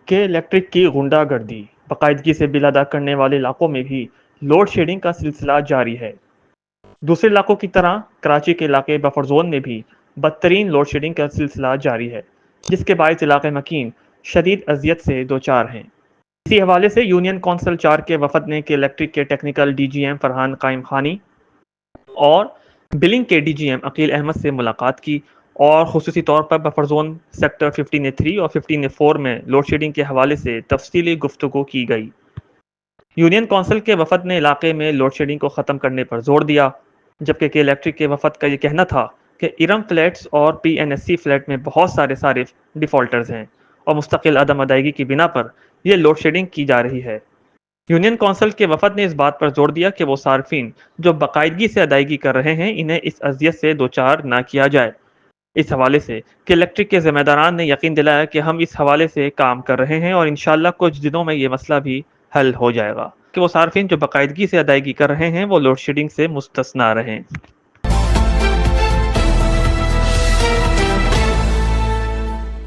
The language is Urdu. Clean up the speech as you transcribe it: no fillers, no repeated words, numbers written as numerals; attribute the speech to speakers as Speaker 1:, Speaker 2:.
Speaker 1: کہ الیکٹرک کی غنڈہ گردی، باقاعدگی سے بل ادا کرنے والے علاقوں میں بھی لوڈ شیڈنگ کا سلسلہ جاری ہے۔ دوسرے علاقوں کی طرح کراچی کے علاقے بفر زون میں بھی بدترین لوڈ شیڈنگ کا سلسلہ جاری ہے، جس کے باعث علاقے مکین شدید اذیت سے دوچار ہیں۔ اسی حوالے سے یونین کونسل 4 کے وفد نے کہ الیکٹرک کے technical D G M Farhan Qaim Khani اور بلنگ کے D G M Aqeel Ahmed سے ملاقات کی اور خصوصی طور پر بفر زون سیکٹر 15A3 اور 15A4 میں لوڈ شیڈنگ کے حوالے سے تفصیلی گفتگو کی گئی۔ یونین کونسل کے وفد نے علاقے میں لوڈ شیڈنگ کو ختم کرنے پر زور دیا، جبکہ الیکٹرک کے وفد کا یہ کہنا تھا کہ ارم فلیٹس اور پی این ایس سی فلیٹ میں بہت سارے صارف ڈیفالٹرز ہیں اور مستقل عدم ادائیگی کی بنا پر یہ لوڈ شیڈنگ کی جا رہی ہے۔ یونین کونسل کے وفد نے اس بات پر زور دیا کہ وہ صارفین جو باقاعدگی سے ادائیگی کر رہے ہیں انہیں اس اذیت سے دوچار نہ کیا جائے۔ اس حوالے سے کہ الیکٹرک کے ذمہ داران نے یقین دلایا کہ ہم اس حوالے سے کام کر رہے ہیں اور انشاءاللہ کچھ دنوں میں یہ مسئلہ بھی حل ہو جائے گا کہ وہ صارفین جو باقاعدگی سے ادائیگی کر رہے ہیں وہ لوڈ شیڈنگ سے مستثنی رہیں۔